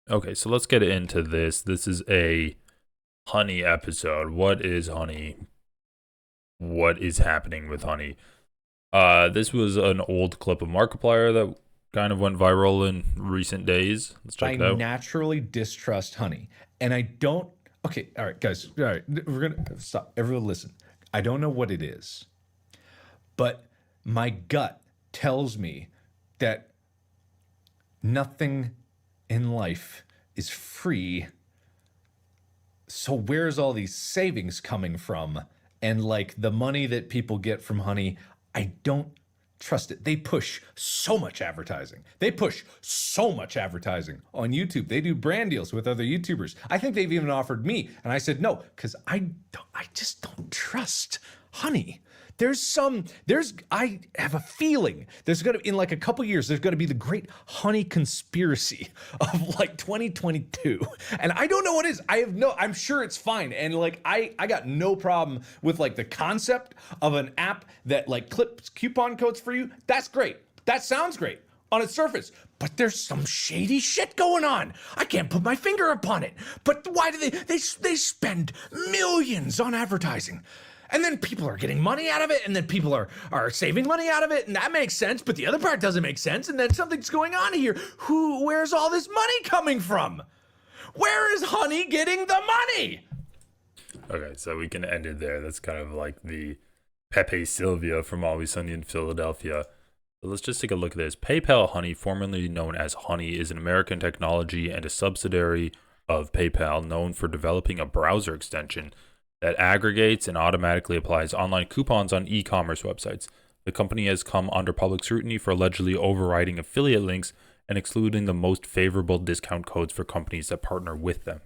Okay, so let's get into this. This is a honey episode. What is honey? What is happening with honey? This was an old clip of Markiplier that kind of went viral in recent days. Let's check I it out. naturally distrust honey. And I don't. Okay, all right, guys. All right, we're going to stop. Everyone, listen. I don't know what it is, but my gut tells me that nothing in life is free. So, where's all these savings coming from? And like the money that people get from honey, I don't trust it. They push so much advertising. They push so much advertising on YouTube. They do brand deals with other YouTubers. I think they've even offered me, and I said no because I just don't trust honey. I have a feeling there's gonna, in like a couple years, there's gonna be the great honey conspiracy of like 2022. And I don't know what it is. I'm sure it's fine. And like, I got no problem with like the concept of an app that like clips coupon codes for you. That's great. That sounds great on its surface, but there's some shady shit going on. I can't put my finger upon it. But why do they spend millions on advertising? And then people are getting money out of it, and then people are saving money out of it, and that makes sense, but the other part doesn't make sense, and then something's going on here. Where's all this money coming from? Where is honey getting the money? Okay, so we can end it there. That's kind of like the Pepe Sylvia from Always Sunny in Philadelphia. So let's just take a look at this. PayPal Honey, formerly known as Honey, is an American technology and a subsidiary of PayPal known for developing a browser extension that aggregates and automatically applies online coupons on e-commerce websites. The company has come under public scrutiny for allegedly overriding affiliate links and excluding the most favorable discount codes for companies that partner with them.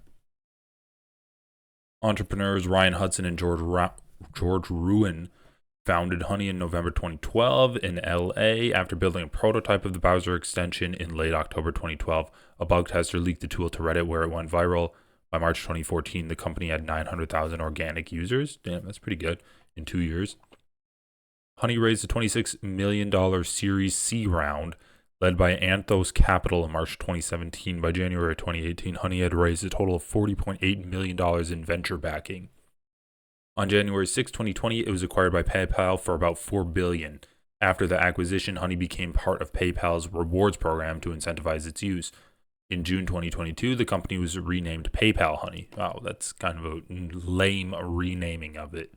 Entrepreneurs Ryan Hudson and George Ruin founded Honey in November 2012 in LA after building a prototype of the browser extension in late October 2012. A bug tester leaked the tool to Reddit where it went viral. By March 2014, the company had 900,000 organic users. Damn, that's pretty good in 2 years. Honey raised a $26 million Series C round led by Anthos Capital in March 2017. By January 2018, Honey had raised a total of $40.8 million in venture backing. On January 6, 2020, it was acquired by PayPal for about $4 billion. After the acquisition, Honey became part of PayPal's rewards program to incentivize its use. In June 2022, the company was renamed PayPal Honey. Wow, that's kind of a lame renaming of it.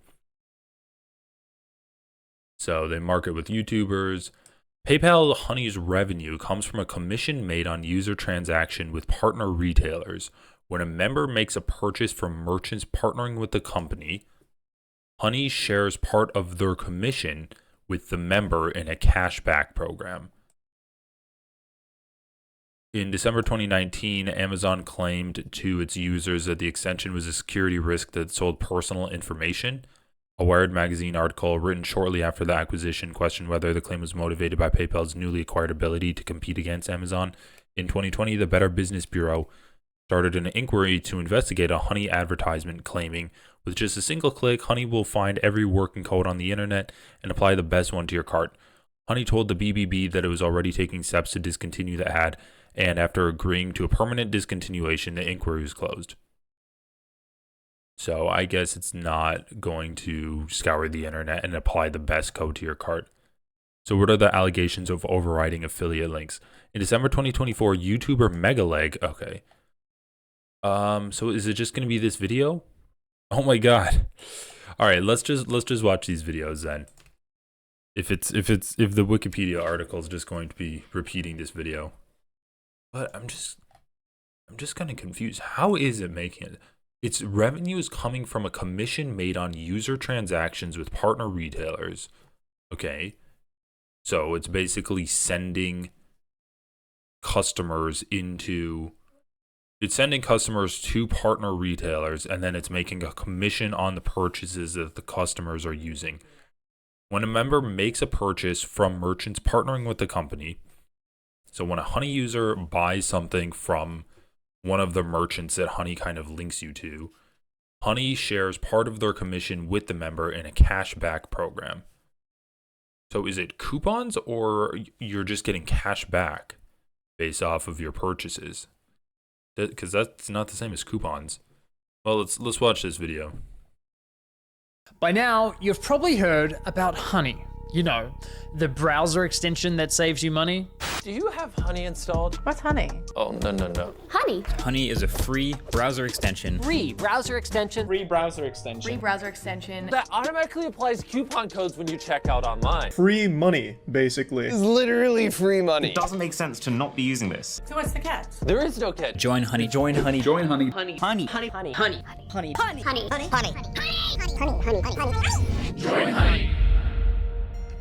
So they market with YouTubers. PayPal Honey's revenue comes from a commission made on user transaction with partner retailers. When a member makes a purchase from merchants partnering with the company, Honey shares part of their commission with the member in a cashback program. In December 2019, Amazon claimed to its users that the extension was a security risk that sold personal information. A Wired magazine article written shortly after the acquisition questioned whether the claim was motivated by PayPal's newly acquired ability to compete against Amazon. In 2020, the Better Business Bureau started an inquiry to investigate a Honey advertisement claiming, with just a single click, Honey will find every working code on the internet and apply the best one to your cart. Honey told the BBB that it was already taking steps to discontinue the ad, and after agreeing to a permanent discontinuation, the inquiry was closed. So I guess it's not going to scour the internet and apply the best code to your cart. So what are the allegations of overriding affiliate links? In December 2024, YouTuber Megaleg, okay. So is it just going to be this video? Oh my god. All right, let's just watch these videos then. If the Wikipedia article is just going to be repeating this video. But I'm just kind of confused. How is it making it? Its revenue is coming from a commission made on user transactions with partner retailers. Okay. So it's basically sending customers to partner retailers, and then it's making a commission on the purchases that the customers are using. When a member makes a purchase from merchants partnering with the company, so when a Honey user buys something from one of the merchants that Honey kind of links you to, Honey shares part of their commission with the member in a cashback program. So is it coupons, or you're just getting cash back based off of your purchases? because that's not the same as coupons. Well, let's watch this video. By now, you've probably heard about Honey. You know, the browser extension that saves you money. Do you have Honey installed? What's Honey? Oh, no. Honey. Honey is a free browser extension. Free browser extension. Free browser extension. Free browser extension. That automatically applies coupon codes when you check out online. Free money, basically. It's literally free money. It doesn't make sense to not be using this. So what's the catch? There is no catch. Join Honey. Join Honey. Join Honey. Honey. Honey. Honey. Honey. Honey. Honey. Honey. Honey. Honey. Honey.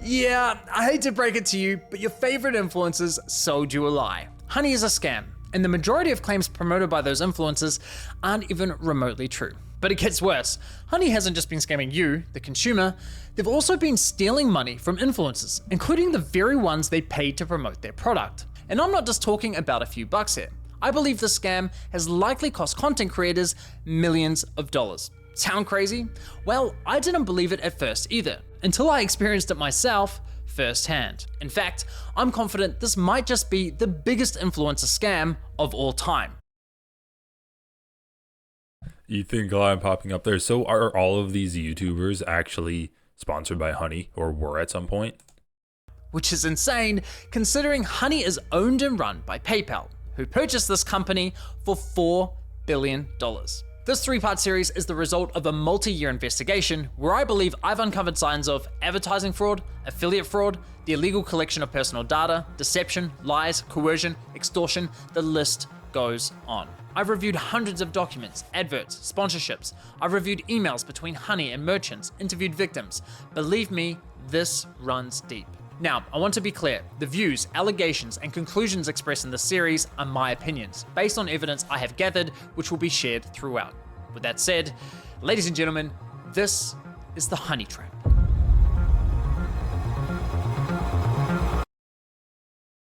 Yeah, I hate to break it to you, but your favorite influencers sold you a lie. Honey is a scam, and the majority of claims promoted by those influencers aren't even remotely true. But it gets worse. Honey hasn't just been scamming you, the consumer, they've also been stealing money from influencers, including the very ones they paid to promote their product. And I'm not just talking about a few bucks here. I believe the scam has likely cost content creators millions of dollars. Sound crazy? Well, I didn't believe it at first either, until I experienced it myself firsthand. In fact, I'm confident this might just be the biggest influencer scam of all time. You think I'm popping up there? So are all of these YouTubers actually sponsored by Honey, or were at some point? Which is insane, considering Honey is owned and run by PayPal, who purchased this company for $4 billion. This 3-part series is the result of a multi-year investigation where I believe I've uncovered signs of advertising fraud, affiliate fraud, the illegal collection of personal data, deception, lies, coercion, extortion, the list goes on. I've reviewed hundreds of documents, adverts, sponsorships. I've reviewed emails between Honey and merchants, interviewed victims. Believe me, this runs deep. Now, I want to be clear, the views, allegations, and conclusions expressed in this series are my opinions, based on evidence I have gathered, which will be shared throughout. With that said, ladies and gentlemen, this is the Honey Trap.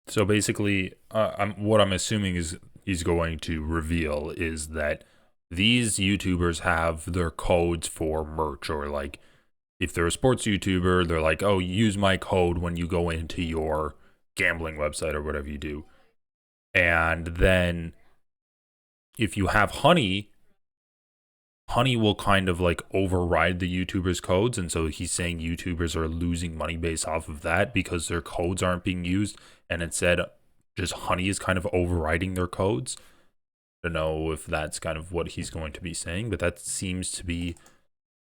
So basically, what I'm assuming is he's going to reveal is that these YouTubers have their codes for merch, or like, if they're a sports YouTuber, they're like, oh, use my code when you go into your gambling website or whatever you do. And then if you have Honey, Honey will kind of like override the YouTubers' codes. And so he's saying YouTubers are losing money based off of that because their codes aren't being used. And instead, just Honey is kind of overriding their codes. I don't know if that's kind of what he's going to be saying, but that seems to be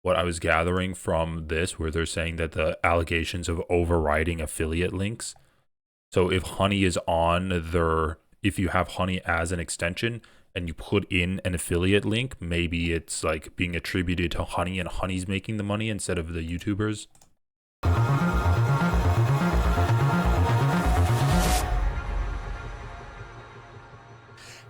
what I was gathering from this, where they're saying that the allegations of overriding affiliate links. So if Honey is on if you have Honey as an extension and you put in an affiliate link, maybe it's like being attributed to Honey and Honey's making the money instead of the YouTubers.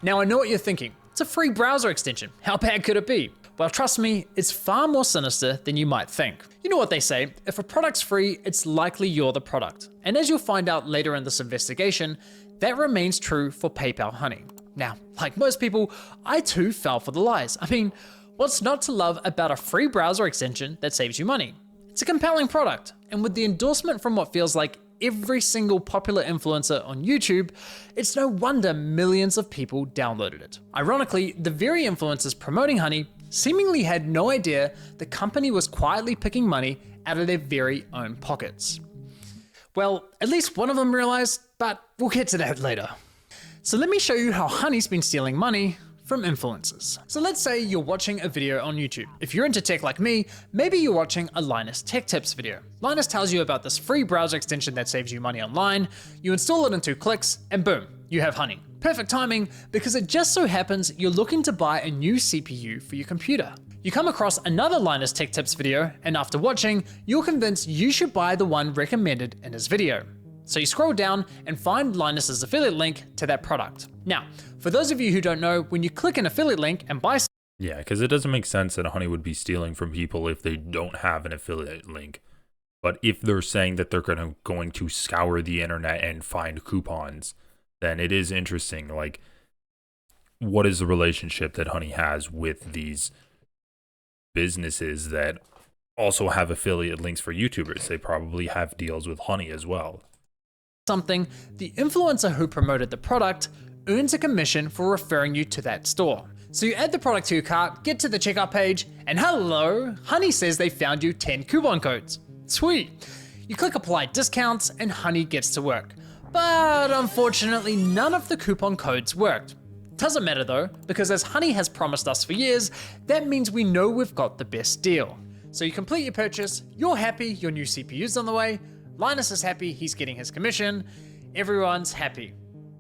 Now I know what you're thinking. It's a free browser extension. How bad could it be? Well, trust me, it's far more sinister than you might think. You know what they say, if a product's free, it's likely you're the product. And as you'll find out later in this investigation, that remains true for PayPal Honey. Now, like most people, I too fell for the lies. I mean, what's not to love about a free browser extension that saves you money? It's a compelling product, and with the endorsement from what feels like every single popular influencer on YouTube, it's no wonder millions of people downloaded it. Ironically, the very influencers promoting Honey seemingly had no idea the company was quietly picking money out of their very own pockets. Well, at least one of them realized, but we'll get to that later. So let me show you how Honey's been stealing money from influencers. So let's say you're watching a video on YouTube. If you're into tech like me, maybe you're watching a Linus Tech Tips video. Linus tells you about this free browser extension that saves you money online. You install it in 2 clicks and boom, you have Honey. Perfect timing, because it just so happens you're looking to buy a new CPU for your computer. You come across another Linus Tech Tips video, and after watching, you're convinced you should buy the one recommended in his video. So you scroll down and find Linus's affiliate link to that product. Now, for those of you who don't know, when you click an affiliate link and buy, Yeah, because it doesn't make sense that Honey would be stealing from people if they don't have an affiliate link. But if they're saying that they're going to scour the internet and find coupons, then it is interesting. Like, what is the relationship that Honey has with these businesses that also have affiliate links for YouTubers? They probably have deals with Honey as well. something, the influencer who promoted the product earns a commission for referring you to that store. So you add the product to your cart, get to the checkout page, and hello, Honey says they found you 10 coupon codes. Sweet. You click apply discounts and Honey gets to work. But unfortunately, none of the coupon codes worked. Doesn't matter though, because as Honey has promised us for years, that means we know we've got the best deal. So you complete your purchase, you're happy, your new CPU's on the way, Linus is happy, he's getting his commission, everyone's happy,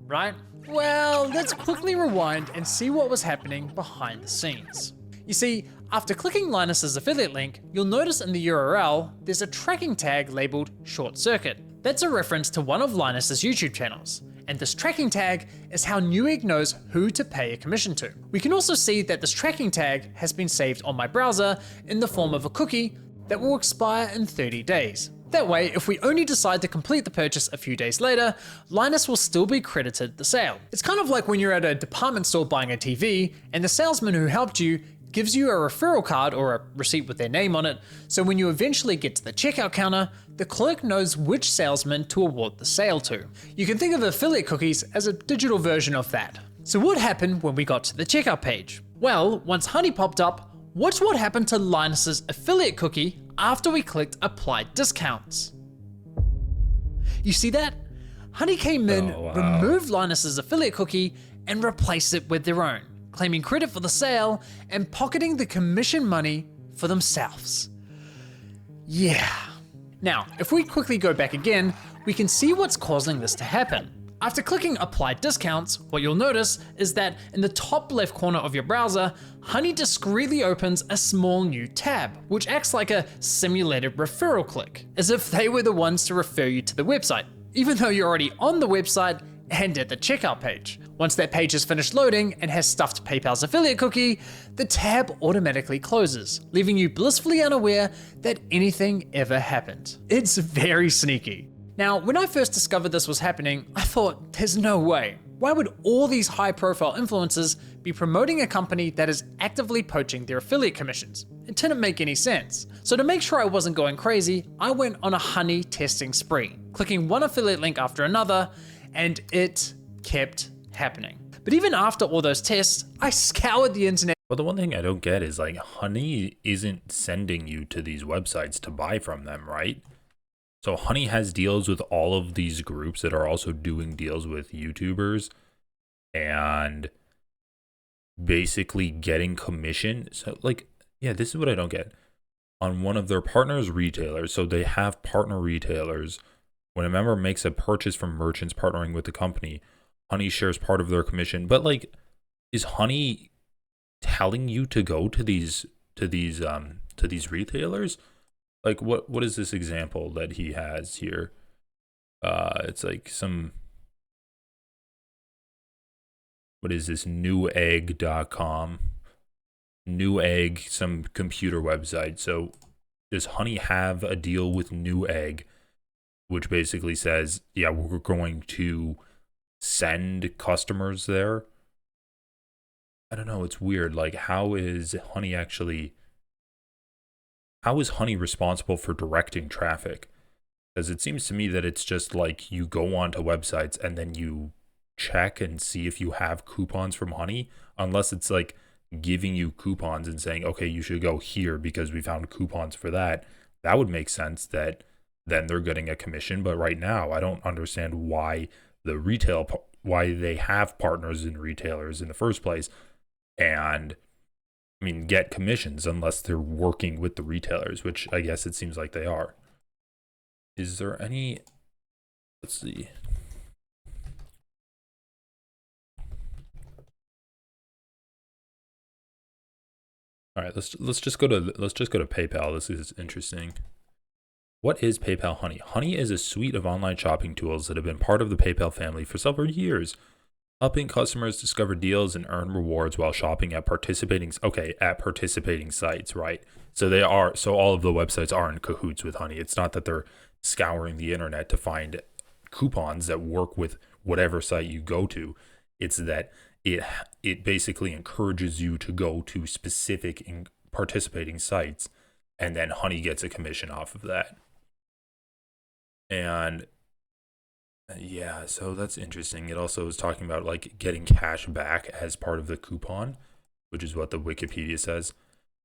right? Well, let's quickly rewind and see what was happening behind the scenes. You see, after clicking Linus's affiliate link, you'll notice in the URL, there's a tracking tag labeled short circuit. That's a reference to one of Linus's YouTube channels. And this tracking tag is how Newegg knows who to pay a commission to. We can also see that this tracking tag has been saved on my browser in the form of a cookie that will expire in 30 days. That way, if we only decide to complete the purchase a few days later, Linus will still be credited the sale. It's kind of like when you're at a department store buying a TV and the salesman who helped you gives you a referral card or a receipt with their name on it, so when you eventually get to the checkout counter, the clerk knows which salesman to award the sale to. You can think of affiliate cookies as a digital version of that. So what happened when we got to the checkout page? Well, once Honey popped up, watch what happened to Linus's affiliate cookie after we clicked apply discounts. You see that? Honey came in, removed Linus's affiliate cookie, and replaced it with their own, claiming credit for the sale and pocketing the commission money for themselves. Yeah. Now, if we quickly go back again, we can see what's causing this to happen. After clicking apply discounts, what you'll notice is that in the top left corner of your browser, Honey discreetly opens a small new tab, which acts like a simulated referral click, as if they were the ones to refer you to the website, even though you're already on the website and at the checkout page. Once that page is finished loading and has stuffed PayPal's affiliate cookie, the tab automatically closes, leaving you blissfully unaware that anything ever happened. It's very sneaky. Now, when I first discovered this was happening, I thought, there's no way. Why would all these high-profile influencers be promoting a company that is actively poaching their affiliate commissions? It didn't make any sense. So to make sure I wasn't going crazy, I went on a Honey testing spree, clicking one affiliate link after another, and it kept happening. But even after all those tests, I scoured the internet. Well, the one thing I don't get is like Honey isn't sending you to these websites to buy from them, right? So Honey has deals with all of these groups that are also doing deals with YouTubers and basically getting commission. So like, yeah, this is what I don't get. On one of their partners retailers, so they have partner retailers. When a member makes a purchase from merchants partnering with the company, Honey shares part of their commission. But like, is Honey telling you to go to these retailers? Like, what is this example that he has here? It's like some, what is this, newegg.com? Newegg, some computer website. So does Honey have a deal with Newegg, which basically says, yeah, we're going to send customers there? I don't know, it's weird. Like, how is Honey responsible for directing traffic? Because it seems to me that it's just like you go onto websites and then you check and see if you have coupons from Honey, unless it's like giving you coupons and saying, okay, you should go here because we found coupons for that. That would make sense that then they're getting a commission. But right now, I don't understand why why they have partners in retailers in the first place. And I mean, get commissions unless they're working with the retailers, which I guess it seems like they are. Is there any, let's see. All right, let's just go to PayPal. This is interesting. What is PayPal Honey? Honey is a suite of online shopping tools that have been part of the PayPal family for several years, helping customers discover deals and earn rewards while shopping at participating sites, right? So all of the websites are in cahoots with Honey. It's not that they're scouring the internet to find coupons that work with whatever site you go to. It's that it basically encourages you to go to specific participating sites, and then Honey gets a commission off of that. And Yeah, so that's interesting. It also is talking about like getting cash back as part of the coupon, which is what the Wikipedia says.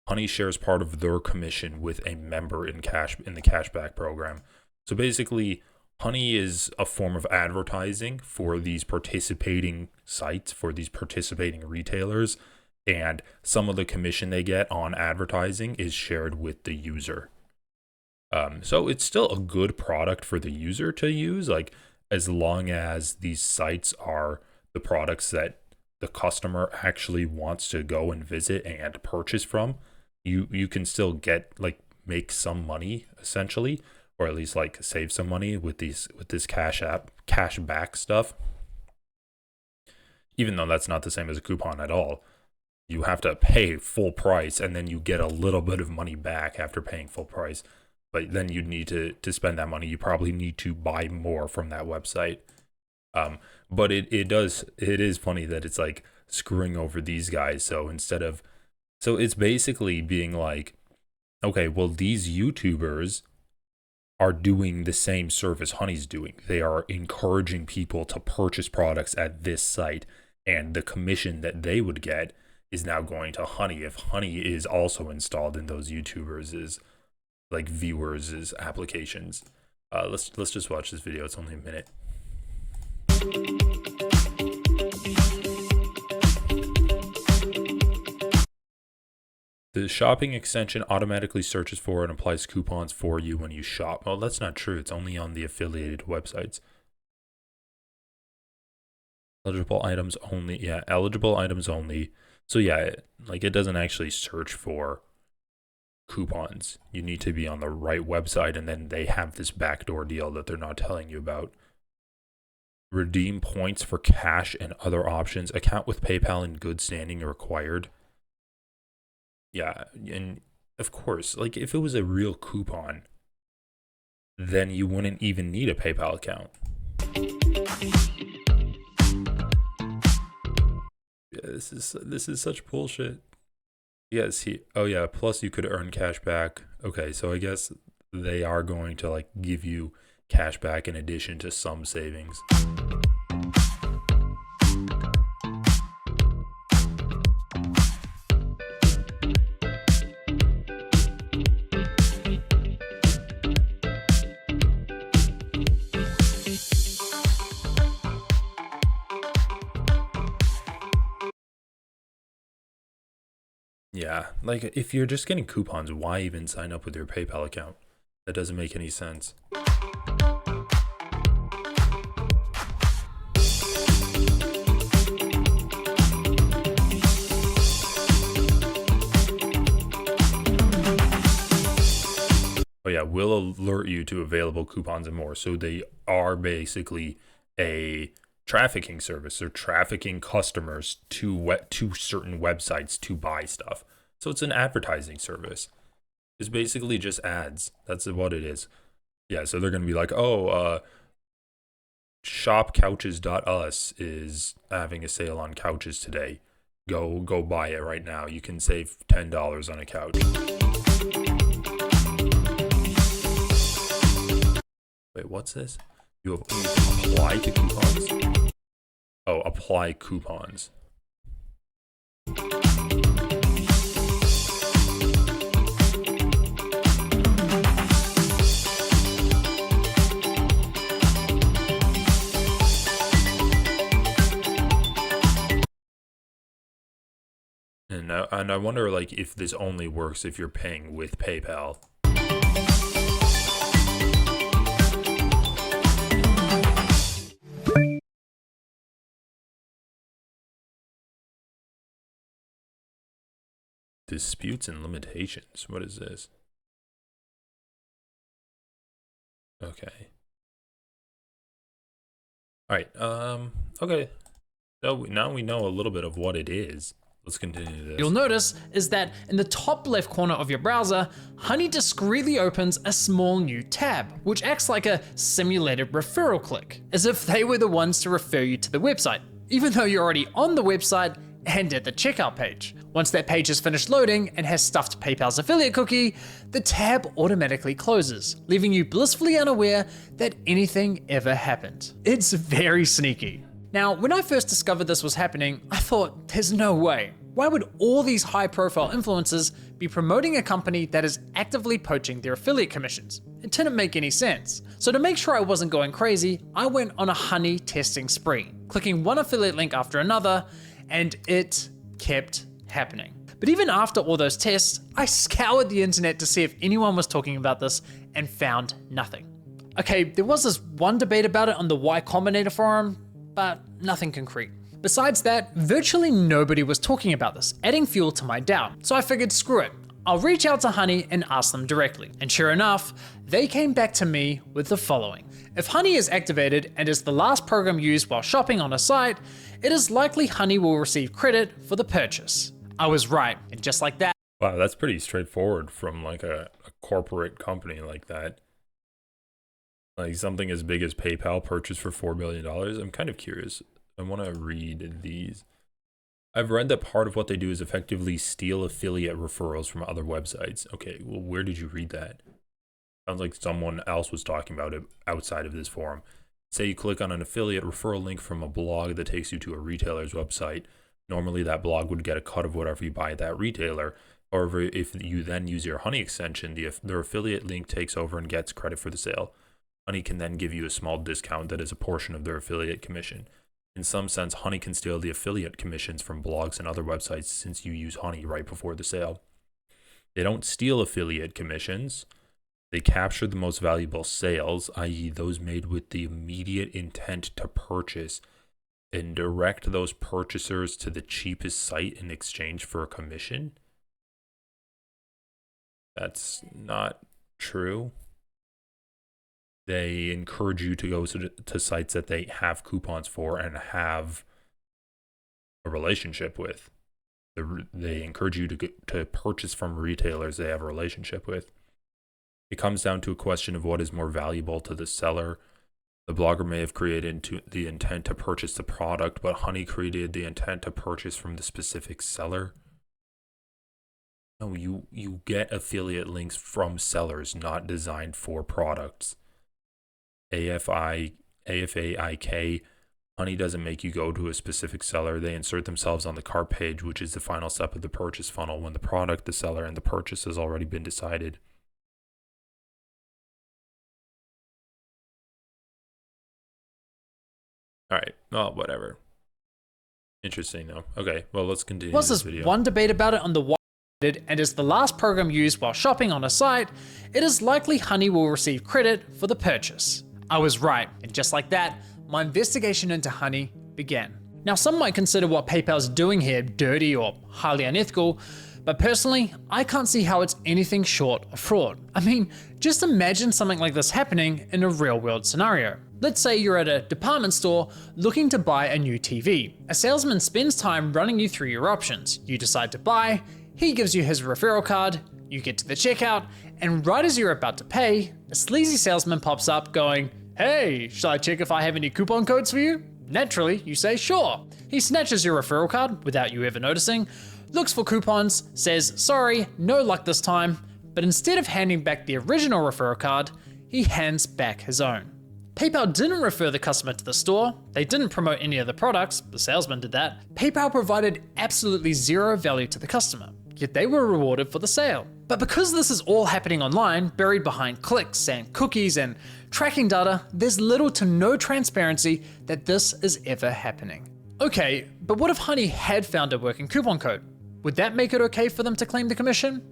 Honey shares part of their commission with a member in the cashback program. So basically, Honey is a form of advertising for these participating sites, for these participating retailers, and some of the commission they get on advertising is shared with the user. So it's still a good product for the user to use, like as long as these sites are the products that the customer actually wants to go and visit and purchase from. You can still get like make some money essentially, or at least like save some money with this cash back stuff. Even though that's not the same as a coupon at all. You have to pay full price and then you get a little bit of money back after paying full price. But then you need to spend that money. You probably need to buy more from that website. But it is funny that it's like screwing over these guys. So it's basically being like, okay, well, these YouTubers are doing the same service Honey's doing. They are encouraging people to purchase products at this site, and the commission that they would get is now going to Honey if Honey is also installed in those YouTubers' like viewers' applications. Let's just watch this video. It's only a minute. The shopping extension automatically searches for and applies coupons for you when you shop. Well, that's not true. It's only on the affiliated websites. Eligible items only. Yeah, eligible items only. So yeah, like it doesn't actually search for coupons. You need to be on the right website, and then they have this backdoor deal that they're not telling you about. Redeem points for cash and other options. Account with PayPal in good standing required. Yeah, and of course, like if it was a real coupon, then you wouldn't even need a PayPal account. Yeah, this is such bullshit. Yes, oh yeah, plus you could earn cash back. Okay, so I guess they are going to like give you cash back in addition to some savings. Yeah, like if you're just getting coupons, why even sign up with your PayPal account? That doesn't make any sense. Oh yeah, we'll alert you to available coupons and more. So they are basically a trafficking service. They're trafficking customers to certain websites to buy stuff. So it's an advertising service. It's basically just ads. That's what it is. Yeah, so they're going to be like, oh, shopcouches.us is having a sale on couches today. Go buy it right now. You can save $10 on a couch. Wait, what's this? You apply to coupons? Oh, apply coupons. And I wonder like if this only works if you're paying with PayPal. Disputes and limitations. What is this? Okay. All right. Okay. So now we know a little bit of what it is. Let's continue this. You'll notice is that in the top left corner of your browser, Honey discreetly opens a small new tab, which acts like a simulated referral click, as if they were the ones to refer you to the website. Even though you're already on the website, and at the checkout page. Once that page is finished loading and has stuffed PayPal's affiliate cookie, the tab automatically closes, leaving you blissfully unaware that anything ever happened. It's very sneaky. Now, when I first discovered this was happening, I thought, there's no way. Why would all these high-profile influencers be promoting a company that is actively poaching their affiliate commissions? It didn't make any sense. So to make sure I wasn't going crazy, I went on a honey testing spree, clicking one affiliate link after another, and it kept happening. But even after all those tests, I scoured the internet to see if anyone was talking about this and found nothing. Okay, there was this one debate about it on the Y Combinator forum, but nothing concrete. Besides that, virtually nobody was talking about this, adding fuel to my doubt. So I figured, screw it. I'll reach out to Honey and ask them directly. And sure enough, they came back to me with the following. If Honey is activated and is the last program used while shopping on a site, it is likely Honey will receive credit for the purchase. I was right, and just like that. Wow, that's pretty straightforward from like a corporate company like that. Like something as big as PayPal purchased for $4 billion. I'm kind of curious. I want to read these. I've read that part of what they do is effectively steal affiliate referrals from other websites. Okay, well, where did you read that? Sounds like someone else was talking about it outside of this forum. Say you click on an affiliate referral link from a blog that takes you to a retailer's website. Normally that blog would get a cut of whatever you buy at that retailer. However, if you then use your Honey extension, their affiliate link takes over and gets credit for the sale. Honey can then give you a small discount that is a portion of their affiliate commission. In some sense, Honey can steal the affiliate commissions from blogs and other websites since you use Honey right before the sale. They don't steal affiliate commissions. They capture the most valuable sales, i.e. those made with the immediate intent to purchase, and direct those purchasers to the cheapest site in exchange for a commission. That's not true. They encourage you to go to sites that they have coupons for and have a relationship with. They encourage you to purchase from retailers they have a relationship with. It comes down to a question of what is more valuable to the seller. The blogger may have created the intent to purchase the product, but Honey created the intent to purchase from the specific seller. No, you get affiliate links from sellers, not designed for products. AFAIK, Honey doesn't make you go to a specific seller. They insert themselves on the cart page, which is the final step of the purchase funnel when the product, the seller, and the purchase has already been decided. All right, well, whatever. Interesting though. Okay, well, let's continue this video. One debate about it on the Y and is the last program used while shopping on a site, it is likely Honey will receive credit for the purchase. I was right, and just like that, my investigation into Honey began. Now, some might consider what PayPal's doing here dirty or highly unethical, but personally, I can't see how it's anything short of fraud. I mean, just imagine something like this happening in a real-world scenario. Let's say you're at a department store looking to buy a new TV. A salesman spends time running you through your options. You decide to buy, he gives you his referral card, you get to the checkout, and right as you're about to pay, a sleazy salesman pops up going, "Hey, shall I check if I have any coupon codes for you?" Naturally, you say sure. He snatches your referral card without you ever noticing, looks for coupons, says, "Sorry, no luck this time," but instead of handing back the original referral card, he hands back his own. PayPal didn't refer the customer to the store, they didn't promote any of the products, the salesman did that. PayPal provided absolutely zero value to the customer, yet they were rewarded for the sale. But because this is all happening online, buried behind clicks and cookies and tracking data, there's little to no transparency that this is ever happening. Okay, but what if Honey had found a working coupon code? Would that make it okay for them to claim the commission?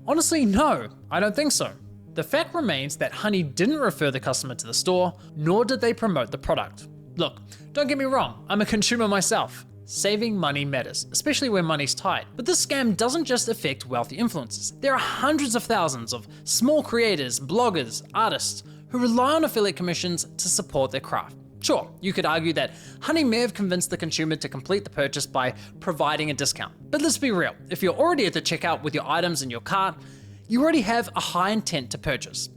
Honestly, no, I don't think so. The fact remains that Honey didn't refer the customer to the store, nor did they promote the product. Look, don't get me wrong, I'm a consumer myself. Saving money matters, especially when money's tight. But this scam doesn't just affect wealthy influencers. There are hundreds of thousands of small creators, bloggers, artists who rely on affiliate commissions to support their craft. Sure, you could argue that Honey may have convinced the consumer to complete the purchase by providing a discount. But let's be real, if you're already at the checkout with your items in your cart, you already have a high intent to purchase.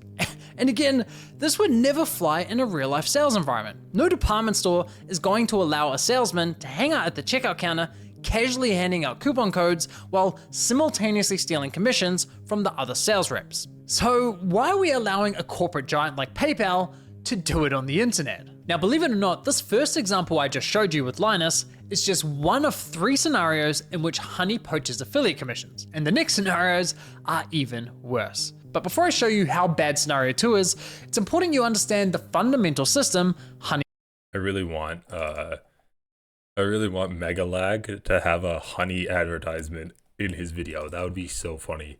And again, this would never fly in a real life sales environment. No department store is going to allow a salesman to hang out at the checkout counter, casually handing out coupon codes while simultaneously stealing commissions from the other sales reps. So why are we allowing a corporate giant like PayPal to do it on the internet? Now, believe it or not, this first example I just showed you with Linus is just one of 3 scenarios in which Honey poaches affiliate commissions, and the next scenarios are even worse. But before I show you how bad scenario 2 is, it's important you understand the fundamental system Honey I really want Megalag to have a Honey advertisement in his video. That would be so funny.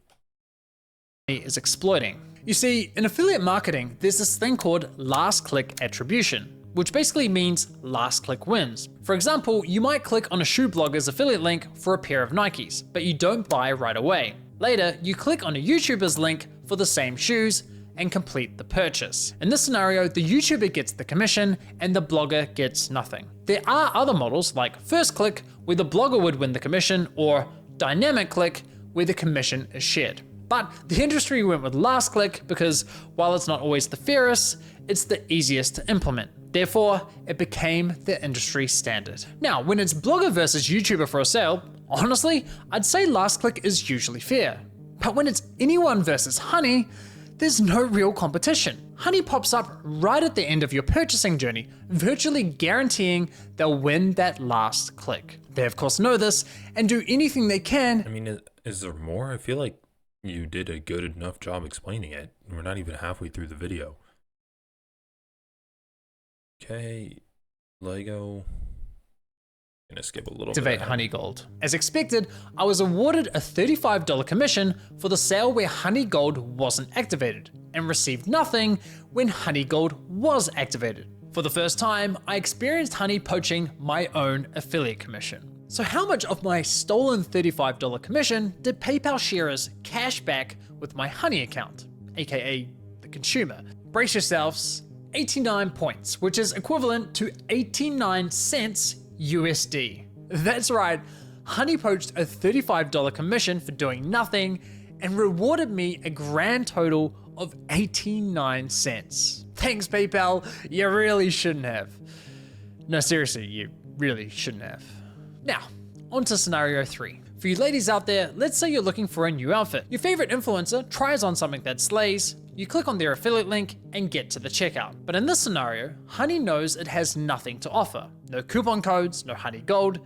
is exploiting. You see, in affiliate marketing, there's this thing called last click attribution, which basically means last click wins. For example, you might click on a shoe blogger's affiliate link for a pair of Nikes, but you don't buy right away. Later, you click on a YouTuber's link for the same shoes and complete the purchase. In this scenario, the YouTuber gets the commission and the blogger gets nothing. There are other models like first click, where the blogger would win the commission, or dynamic click, where the commission is shared. But the industry went with last click because while it's not always the fairest, it's the easiest to implement. Therefore, it became the industry standard. Now, when it's blogger versus YouTuber for a sale, honestly, I'd say last click is usually fair. But when it's anyone versus Honey, there's no real competition. Honey pops up right at the end of your purchasing journey, virtually guaranteeing they'll win that last click. They of course know this and do anything they can. I mean, is there more? I feel like you did a good enough job explaining it. We're not even halfway through the video. Okay, Lego. Gonna skip a little Activate bit. Honey Gold. As expected, I was awarded a $35 commission for the sale where Honey Gold wasn't activated, and received nothing when Honey Gold was activated. For the first time, I experienced Honey poaching my own affiliate commission. So how much of my stolen $35 commission did PayPal sharers cash back with my Honey account, aka the consumer? Brace yourselves, 89 points, which is equivalent to 89 cents USD. That's right, Honey poached a $35 commission for doing nothing and rewarded me a grand total of 89 cents. Thanks, PayPal, you really shouldn't have. No, seriously, you really shouldn't have. Now, on to scenario 3. For you ladies out there, let's say you're looking for a new outfit. Your favorite influencer tries on something that slays, you click on their affiliate link and get to the checkout. But in this scenario, Honey knows it has nothing to offer. No coupon codes, no Honey Gold,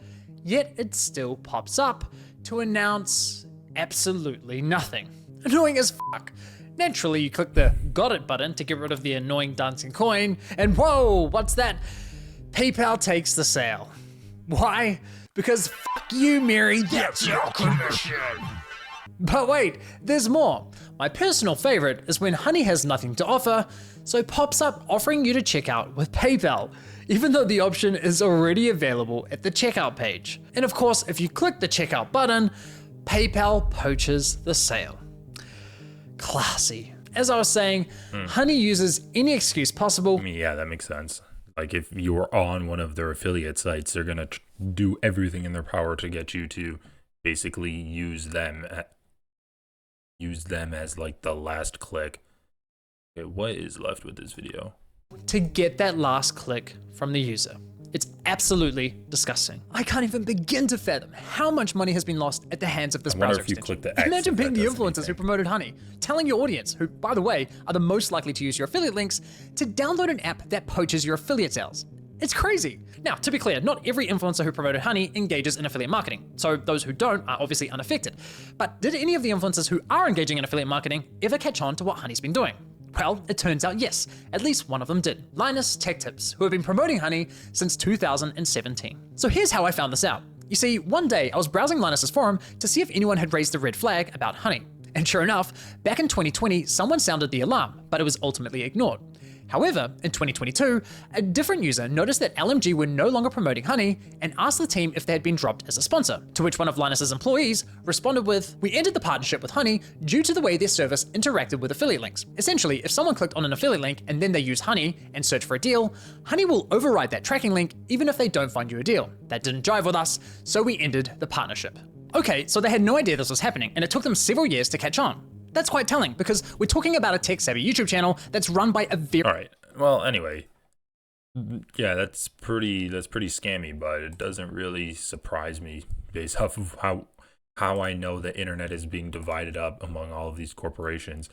yet it still pops up to announce absolutely nothing. Annoying as fuck. Naturally, you click the got it button to get rid of the annoying dancing coin, and whoa, what's that? PayPal takes the sale. Why? Because fuck you, Mary, that's your commission. But wait, there's more. My personal favorite is when Honey has nothing to offer, so pops up offering you to check out with PayPal, even though the option is already available at the checkout page. And of course, if you click the checkout button, PayPal poaches the sale. Classy. As I was saying, Honey uses any excuse possible. I mean, yeah, that makes sense. Like if you were on one of their affiliate sites, they're gonna do everything in their power to get you to basically use them as like the last click. Okay, what is left with this video? To get that last click from the user. It's absolutely disgusting. I can't even begin to fathom how much money has been lost at the hands of this browser if you extension. click the X, Imagine if being that the does influencers who anything. promoted Honey, telling your audience, who by the way are the most likely to use your affiliate links, to download an app that poaches your affiliate sales. It's crazy. Now, to be clear, not every influencer who promoted Honey engages in affiliate marketing, so those who don't are obviously unaffected. But did any of the influencers who are engaging in affiliate marketing ever catch on to what Honey's been doing? Well, it turns out yes, at least one of them did. Linus Tech Tips, who have been promoting Honey since 2017. So here's how I found this out. You see, one day I was browsing Linus's forum to see if anyone had raised the red flag about Honey. And sure enough, back in 2020, someone sounded the alarm, but it was ultimately ignored. However, in 2022, a different user noticed that LMG were no longer promoting Honey and asked the team if they had been dropped as a sponsor, to which one of Linus's employees responded with, "We ended the partnership with Honey due to the way their service interacted with affiliate links. Essentially, if someone clicked on an affiliate link and then they use Honey and search for a deal, Honey will override that tracking link even if they don't find you a deal. That didn't jive with us, so we ended the partnership." Okay, so they had no idea this was happening, and it took them several years to catch on. That's quite telling because we're talking about a tech-savvy YouTube channel that's run by a very... All right. Well, anyway, yeah, that's pretty scammy, but it doesn't really surprise me based off of how I know the internet is being divided up among all of these corporations.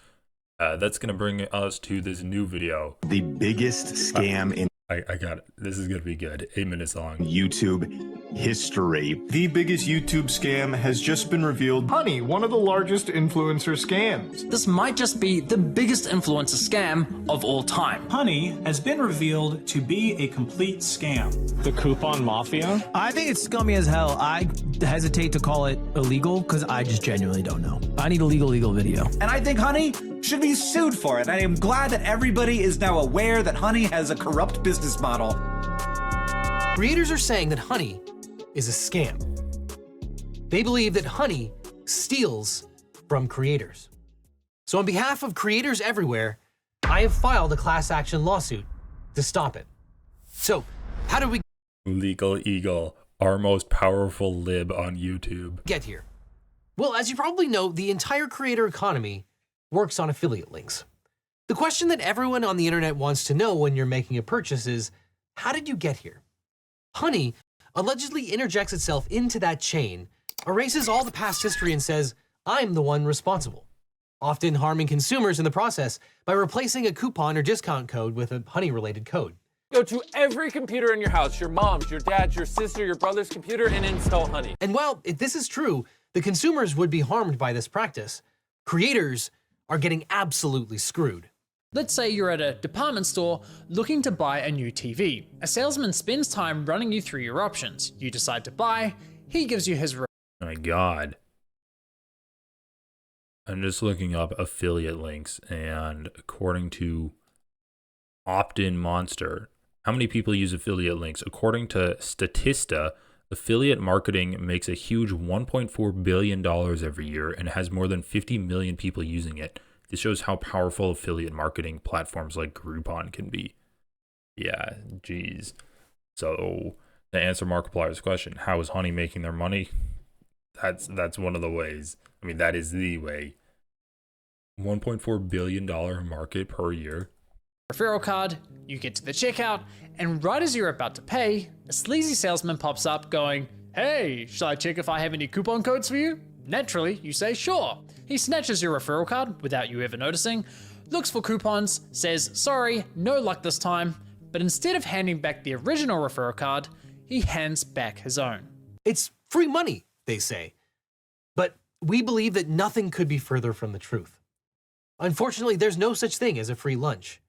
That's gonna bring us to this new video. The biggest scam in I got it. This is gonna be good. 8 minutes long. YouTube history. The biggest YouTube scam has just been revealed. Honey, one of the largest influencer scams. This might just be the biggest influencer scam of all time. Honey has been revealed to be a complete scam. The coupon mafia? I think it's scummy as hell. I hesitate to call it illegal because I just genuinely don't know. I need a legal video. And I think Honey should be sued for it. I am glad that everybody is now aware that Honey has a corrupt business model. Creators are saying that Honey is a scam. They believe that Honey steals from creators. So on behalf of creators everywhere, I have filed a class action lawsuit to stop it. So how did we Legal Eagle, our most powerful lib on YouTube. get here? Well, as you probably know, the entire creator economy works on affiliate links. The question that everyone on the internet wants to know when you're making a purchase is, how did you get here? Honey allegedly interjects itself into that chain, erases all the past history and says, I'm the one responsible, often harming consumers in the process by replacing a coupon or discount code with a Honey-related code. Go to every computer in your house, your mom's, your dad's, your sister, your brother's computer, and install Honey. And while if this is true, the consumers would be harmed by this practice, creators are getting absolutely screwed. Let's say you're at a department store looking to buy a new TV. A salesman spends time running you through your options. You decide to buy, he gives you his Oh my God. I'm just looking up affiliate links, and according to Opt-in Monster, how many people use affiliate links? According to Statista, affiliate marketing makes a huge $1.4 billion every year and has more than 50 million people using it. This shows how powerful affiliate marketing platforms like Groupon can be. Yeah, geez. So to answer Markiplier's question, how is Honey making their money? That's one of the ways. I mean, that is the way. $1.4 billion market per year. referral card, you get to the checkout, and right as you're about to pay, a sleazy salesman pops up going, hey, shall I check if I have any coupon codes for you? Naturally, you say sure. He snatches your referral card without you ever noticing, looks for coupons, says sorry, no luck this time, but instead of handing back the original referral card, he hands back his own. It's free money, they say. But we believe that nothing could be further from the truth. Unfortunately, there's no such thing as a free lunch.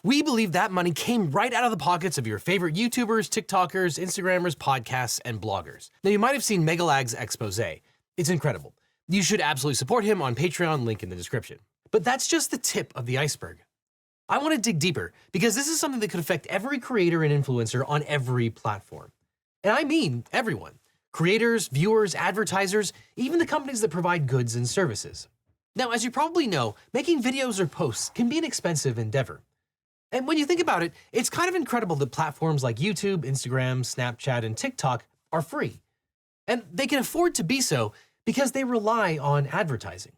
We believe that money came right out of the pockets of your favorite YouTubers, TikTokers, Instagrammers, podcasts, and bloggers. Now, you might have seen Megalag's expose. It's incredible. You should absolutely support him on Patreon, link in the description. But that's just the tip of the iceberg. I want to dig deeper because this is something that could affect every creator and influencer on every platform. And I mean everyone. Creators, viewers, advertisers, even the companies that provide goods and services. Now, as you probably know, making videos or posts can be an expensive endeavor. And when you think about it, it's kind of incredible that platforms like YouTube, Instagram, Snapchat, and TikTok are free. And they can afford to be so because they rely on advertising.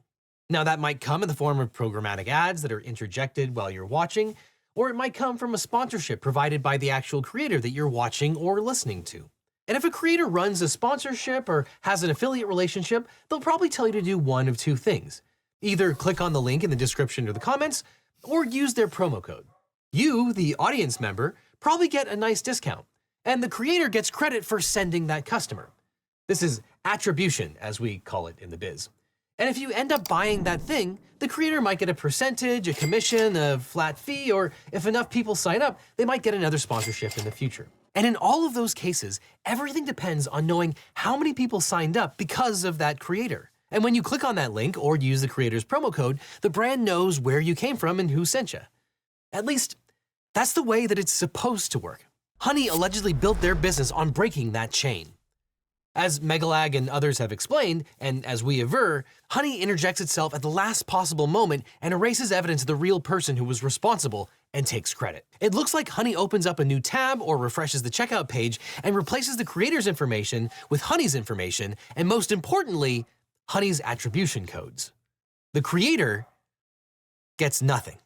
Now, that might come in the form of programmatic ads that are interjected while you're watching, or it might come from a sponsorship provided by the actual creator that you're watching or listening to. And if a creator runs a sponsorship or has an affiliate relationship, they'll probably tell you to do one of two things. Either click on the link in the description or the comments, or use their promo code. You, the audience member, probably get a nice discount, and the creator gets credit for sending that customer. This is attribution, as we call it in the biz. And if you end up buying that thing, the creator might get a percentage, a commission, a flat fee, or if enough people sign up, they might get another sponsorship in the future. And in all of those cases, everything depends on knowing how many people signed up because of that creator. And when you click on that link or use the creator's promo code, the brand knows where you came from and who sent you. At least, that's the way that it's supposed to work. Honey allegedly built their business on breaking that chain. As Megalag and others have explained, and as we aver, Honey interjects itself at the last possible moment and erases evidence of the real person who was responsible and takes credit. It looks like Honey opens up a new tab or refreshes the checkout page and replaces the creator's information with Honey's information, and most importantly, Honey's attribution codes. The creator gets nothing.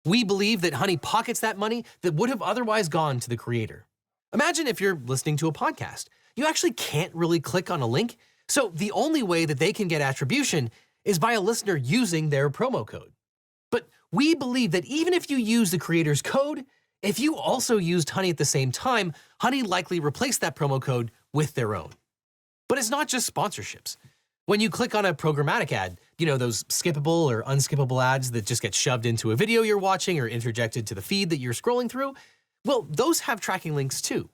We believe that Honey pockets that money that would have otherwise gone to the creator. Imagine if you're listening to a podcast. You actually can't really click on a link, so the only way that they can get attribution is by a listener using their promo code. But we believe that even if you use the creator's code, if you also used Honey at the same time, Honey likely replaced that promo code with their own. But it's not just sponsorships. When you click on a programmatic ad, you know, those skippable or unskippable ads that just get shoved into a video you're watching or interjected to the feed that you're scrolling through, well, those have tracking links too.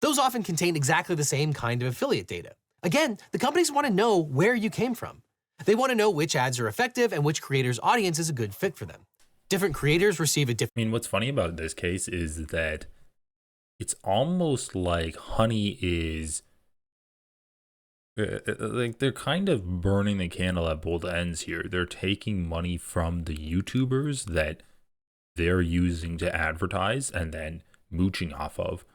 Those often contain exactly the same kind of affiliate data. Again, the companies want to know where you came from. They want to know which ads are effective and which creator's audience is a good fit for them. Different creators receive a different... I mean, what's funny about this case is that it's almost like Honey is... like they're kind of burning the candle at both ends here. They're taking money from the YouTubers that they're using to advertise and then mooching off of.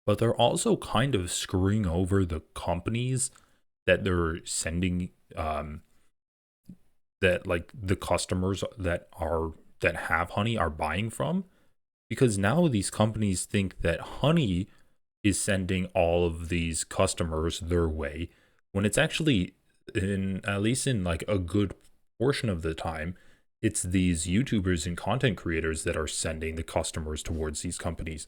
But they're also kind of screwing over the companies that they're sending, that like the customers that have Honey are buying from, because now these companies think that Honey is sending all of these customers their way, when it's actually, at least in like a good portion of the time, it's these YouTubers and content creators that are sending the customers towards these companies.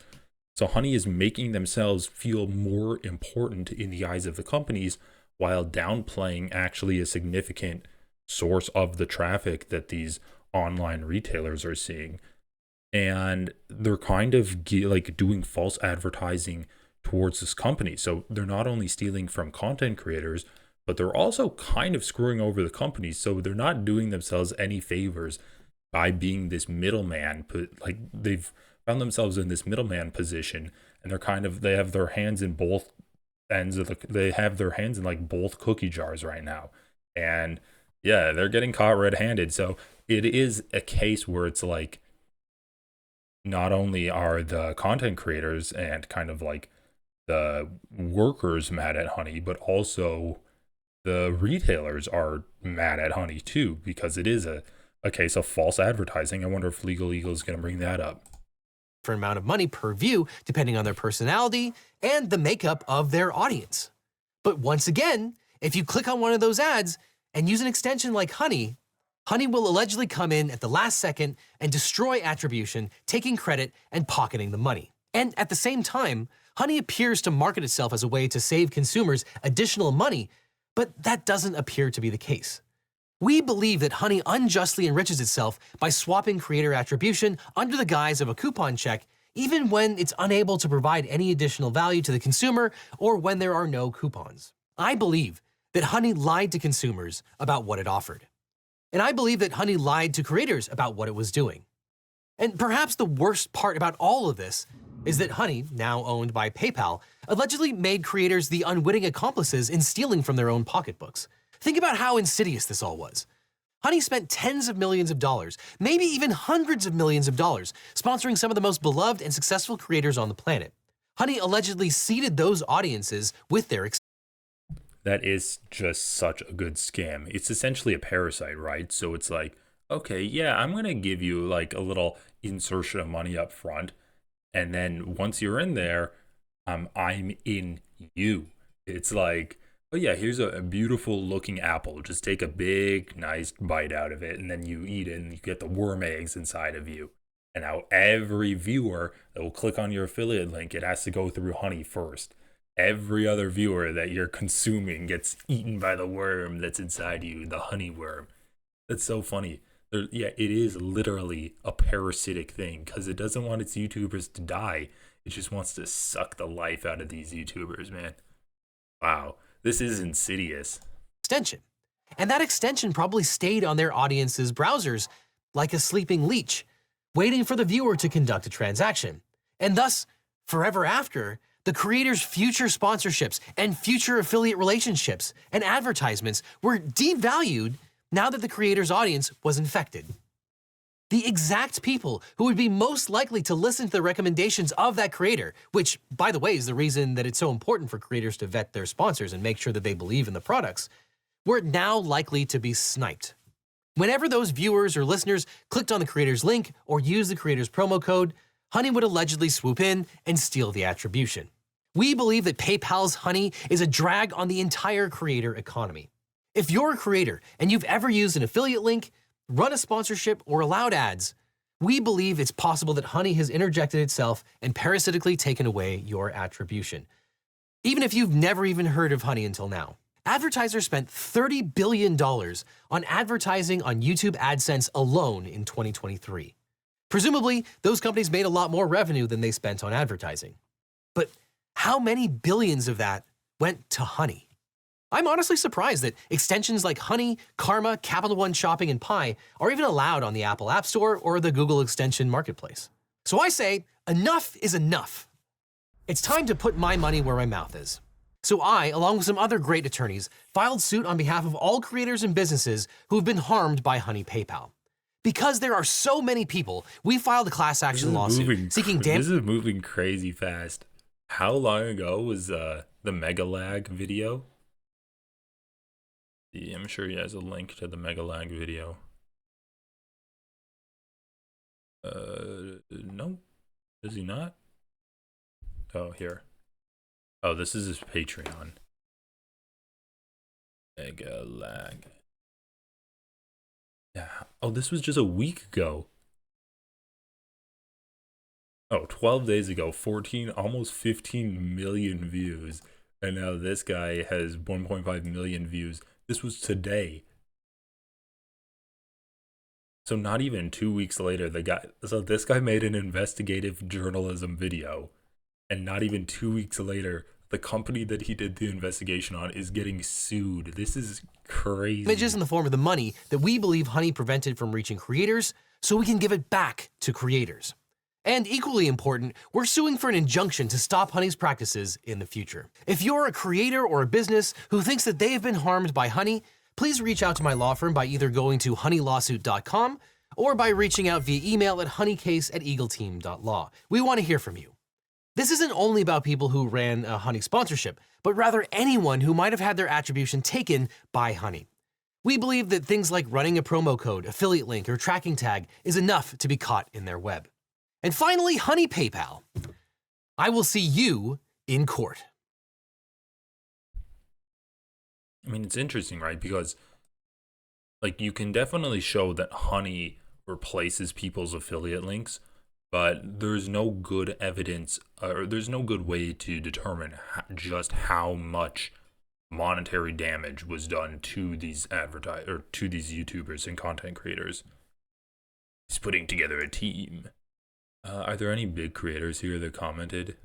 So Honey is making themselves feel more important in the eyes of the companies while downplaying actually a significant source of the traffic that these online retailers are seeing. And they're kind of like doing false advertising towards this company. So they're not only stealing from content creators, but they're also kind of screwing over the companies. So they're not doing themselves any favors by being this middleman. Like they've found themselves in this middleman position, and they have their hands in both ends of they have their hands in like both cookie jars right now. And yeah, they're getting caught red-handed. So it is a case where it's like, not only are the content creators and kind of like the workers mad at Honey, but also the retailers are mad at Honey too, because it is a case of false advertising. I wonder if Legal Eagle is going to bring that up. For amount of money per view, depending on their personality and the makeup of their audience. But once again, if you click on one of those ads and use an extension like Honey, Honey will allegedly come in at the last second and destroy attribution, taking credit and pocketing the money. And at the same time, Honey appears to market itself as a way to save consumers additional money, but that doesn't appear to be the case. We believe that Honey unjustly enriches itself by swapping creator attribution under the guise of a coupon check, even when it's unable to provide any additional value to the consumer or when there are no coupons. I believe that Honey lied to consumers about what it offered. And I believe that Honey lied to creators about what it was doing. And perhaps the worst part about all of this is that Honey, now owned by PayPal, allegedly made creators the unwitting accomplices in stealing from their own pocketbooks. Think about how insidious this all was. Honey spent tens of millions of dollars, maybe even hundreds of millions of dollars, sponsoring some of the most beloved and successful creators on the planet. Honey allegedly seeded those audiences with their... That is just such a good scam. It's essentially a parasite, right? So it's like, okay, yeah, I'm going to give you like a little insertion of money up front. And then once you're in there, I'm in you. It's like, oh yeah, here's a beautiful looking apple. Just take a big, nice bite out of it, and then you eat it, and you get the worm eggs inside of you. And now every viewer that will click on your affiliate link, it has to go through Honey first. Every other viewer that you're consuming gets eaten by the worm that's inside you, the honey worm. That's so funny. Yeah, it is literally a parasitic thing, because it doesn't want its YouTubers to die. It just wants to suck the life out of these YouTubers, man. Wow. This is insidious. Extension. And that extension probably stayed on their audience's browsers like a sleeping leech, waiting for the viewer to conduct a transaction. And thus, forever after, the creator's future sponsorships and future affiliate relationships and advertisements were devalued now that the creator's audience was infected. The exact people who would be most likely to listen to the recommendations of that creator, which, by the way, is the reason that it's so important for creators to vet their sponsors and make sure that they believe in the products, were now likely to be sniped. Whenever those viewers or listeners clicked on the creator's link or used the creator's promo code, Honey would allegedly swoop in and steal the attribution. We believe that PayPal's Honey is a drag on the entire creator economy. If you're a creator and you've ever used an affiliate link, run a sponsorship, or allowed ads, we believe it's possible that Honey has interjected itself and parasitically taken away your attribution. Even if you've never even heard of Honey until now. Advertisers spent $30 billion on advertising on YouTube AdSense alone in 2023. Presumably, those companies made a lot more revenue than they spent on advertising. But how many billions of that went to Honey? I'm honestly surprised that extensions like Honey, Karma, Capital One Shopping, and Pi are even allowed on the Apple App Store or the Google Extension Marketplace. So I say, enough is enough. It's time to put my money where my mouth is. So I, along with some other great attorneys, filed suit on behalf of all creators and businesses who have been harmed by Honey PayPal. Because there are so many people, we filed a class action lawsuit seeking This is moving crazy fast. How long ago was the Mega Lag video? Yeah, I'm sure he has a link to the Mega Lag video. No, does he not? Oh, here. Oh, this is his Patreon. Mega Lag. Yeah. Oh, this was just a week ago. Oh, 12 days ago, 14, almost 15 million views. And now this guy has 1.5 million views. This was today. So not even 2 weeks later, this guy made an investigative journalism video. And not even 2 weeks later, the company that he did the investigation on is getting sued. This is crazy. Images in the form of the money that we believe Honey prevented from reaching creators so we can give it back to creators. And equally important, we're suing for an injunction to stop Honey's practices in the future. If you're a creator or a business who thinks that they have been harmed by Honey, please reach out to my law firm by either going to honeylawsuit.com or by reaching out via email at honeycase@eagleteam.law. We want to hear from you. This isn't only about people who ran a Honey sponsorship, but rather anyone who might have had their attribution taken by Honey. We believe that things like running a promo code, affiliate link, or tracking tag is enough to be caught in their web. And finally, Honey PayPal. I will see you in court. I mean, it's interesting, right? Because, like, you can definitely show that Honey replaces people's affiliate links, but there's no good evidence, or there's no good way to determine just how much monetary damage was done to these to these YouTubers and content creators. He's putting together a team. Are there any big creators here that commented?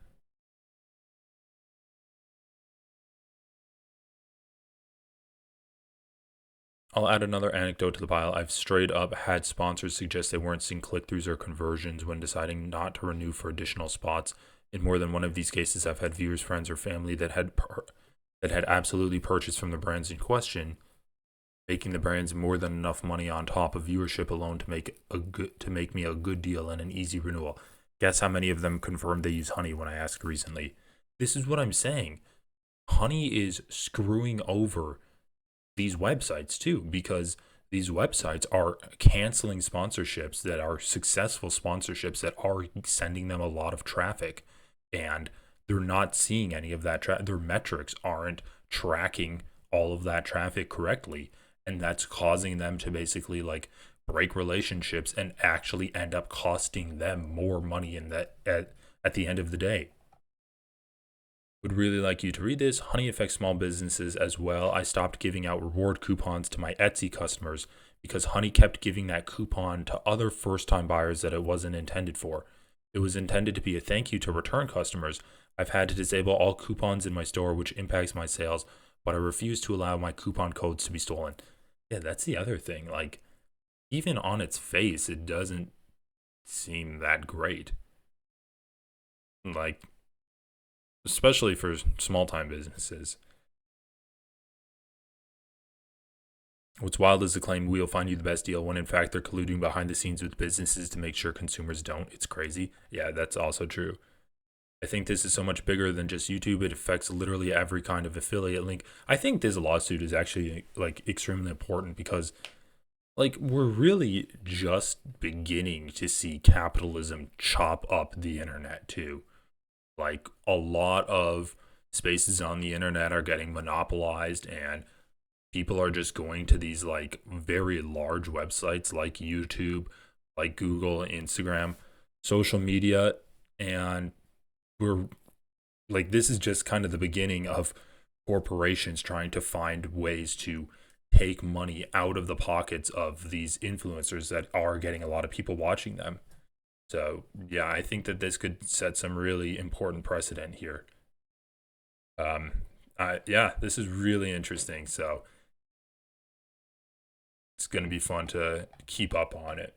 I'll add another anecdote to the pile. I've straight up had sponsors suggest they weren't seeing click-throughs or conversions when deciding not to renew for additional spots. In more than one of these cases, I've had viewers, friends, or family that had absolutely purchased from the brands in question, making the brands more than enough money on top of viewership alone to make me a good deal and an easy renewal. Guess how many of them confirmed they use Honey when I asked recently? This is what I'm saying. Honey is screwing over these websites too, because these websites are canceling sponsorships that are successful sponsorships that are sending them a lot of traffic, and they're not seeing any of that. Their metrics aren't tracking all of that traffic correctly, and that's causing them to basically like break relationships and actually end up costing them more money in that at the end of the day. Would really like you to read this. Honey affects small businesses as well. I stopped giving out reward coupons to my Etsy customers because Honey kept giving that coupon to other first-time buyers that it wasn't intended for. It was intended to be a thank you to return customers. I've had to disable all coupons in my store, which impacts my sales, but I refuse to allow my coupon codes to be stolen. Yeah, that's the other thing. Like, even on its face, it doesn't seem that great. Like, especially for small-time businesses. What's wild is the claim we'll find you the best deal when in fact they're colluding behind the scenes with businesses to make sure consumers don't. It's crazy. Yeah, that's also true. I think this is so much bigger than just YouTube. It affects literally every kind of affiliate link. I think this lawsuit is actually like extremely important because like we're really just beginning to see capitalism chop up the internet too. Like a lot of spaces on the internet are getting monopolized, and people are just going to these like very large websites like YouTube, like Google, Instagram, social media, and we're like, this is just kind of the beginning of corporations trying to find ways to take money out of the pockets of these influencers that are getting a lot of people watching them. So yeah, I think that this could set some really important precedent here. Yeah, this is really interesting. So it's going to be fun to keep up on it.